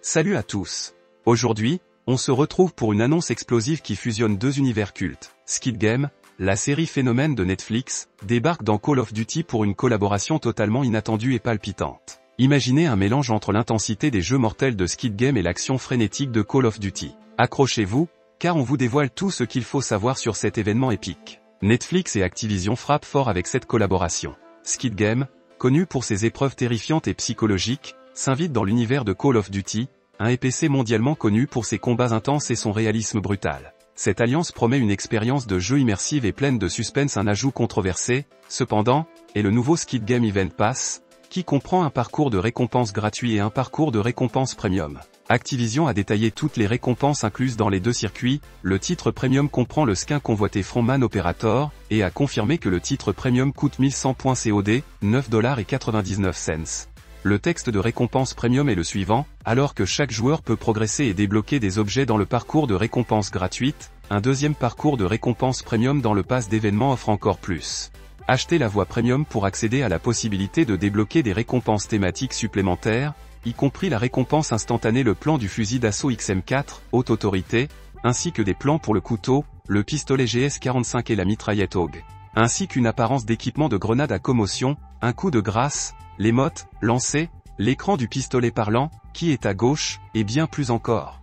Salut à tous. Aujourd'hui, on se retrouve pour une annonce explosive qui fusionne deux univers cultes. Squid Game, la série phénomène de Netflix, débarque dans Call of Duty pour une collaboration totalement inattendue et palpitante. Imaginez un mélange entre l'intensité des jeux mortels de Squid Game et l'action frénétique de Call of Duty. Accrochez-vous, car on vous dévoile tout ce qu'il faut savoir sur cet événement épique. Netflix et Activision frappent fort avec cette collaboration. Squid Game, connu pour ses épreuves terrifiantes et psychologiques, s'invite dans l'univers de Call of Duty, un EPC mondialement connu pour ses combats intenses et son réalisme brutal. Cette alliance promet une expérience de jeu immersive et pleine de suspense. Un ajout controversé, cependant, est le nouveau Squid Game Event Pass, qui comprend un parcours de récompenses gratuit et un parcours de récompenses premium. Activision a détaillé toutes les récompenses incluses dans les deux circuits. Le titre premium comprend le skin convoité Frontman Operator, et a confirmé que le titre premium coûte 1100 points COD, $9,99. Le texte de récompense premium est le suivant: alors que chaque joueur peut progresser et débloquer des objets dans le parcours de récompense gratuite, un deuxième parcours de récompense premium dans le pass d'événements offre encore plus. Achetez la voie premium pour accéder à la possibilité de débloquer des récompenses thématiques supplémentaires, y compris la récompense instantanée, le plan du fusil d'assaut XM4, haute autorité, ainsi que des plans pour le couteau, le pistolet GS45 et la mitraillette AUG, ainsi qu'une apparence d'équipement de grenade à commotion, un coup de grâce, l'émote, lancé, l'écran du pistolet parlant, qui est à gauche, et bien plus encore.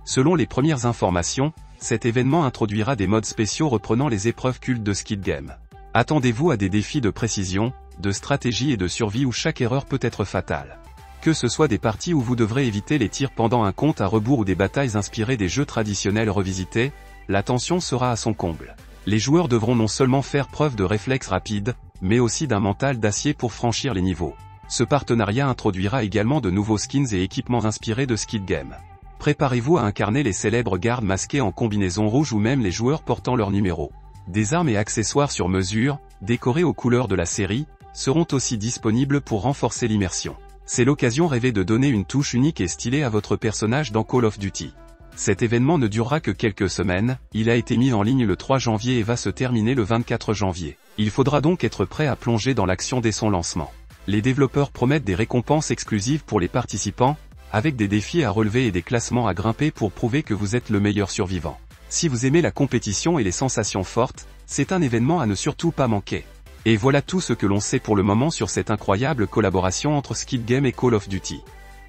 Selon les premières informations, cet événement introduira des modes spéciaux reprenant les épreuves cultes de Squid Game. Attendez-vous à des défis de précision, de stratégie et de survie où chaque erreur peut être fatale. Que ce soit des parties où vous devrez éviter les tirs pendant un compte à rebours ou des batailles inspirées des jeux traditionnels revisités, la tension sera à son comble. Les joueurs devront non seulement faire preuve de réflexes rapides, mais aussi d'un mental d'acier pour franchir les niveaux. Ce partenariat introduira également de nouveaux skins et équipements inspirés de Squid Game. Préparez-vous à incarner les célèbres gardes masqués en combinaison rouge ou même les joueurs portant leur numéro. Des armes et accessoires sur mesure, décorés aux couleurs de la série, seront aussi disponibles pour renforcer l'immersion. C'est l'occasion rêvée de donner une touche unique et stylée à votre personnage dans Call of Duty. Cet événement ne durera que quelques semaines, il a été mis en ligne le 3 janvier et va se terminer le 24 janvier. Il faudra donc être prêt à plonger dans l'action dès son lancement. Les développeurs promettent des récompenses exclusives pour les participants, avec des défis à relever et des classements à grimper pour prouver que vous êtes le meilleur survivant. Si vous aimez la compétition et les sensations fortes, c'est un événement à ne surtout pas manquer. Et voilà tout ce que l'on sait pour le moment sur cette incroyable collaboration entre Squid Game et Call of Duty.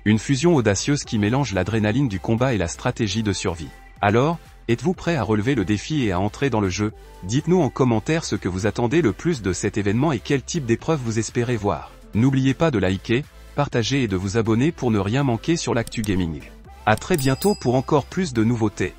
Une fusion audacieuse qui mélange l'adrénaline du combat et la stratégie de survie. Alors, êtes-vous prêt à relever le défi et à entrer dans le jeu? Dites-nous en commentaire ce que vous attendez le plus de cet événement et quel type d'épreuve vous espérez voir. N'oubliez pas de liker, partager et de vous abonner pour ne rien manquer sur l'actu gaming. À très bientôt pour encore plus de nouveautés.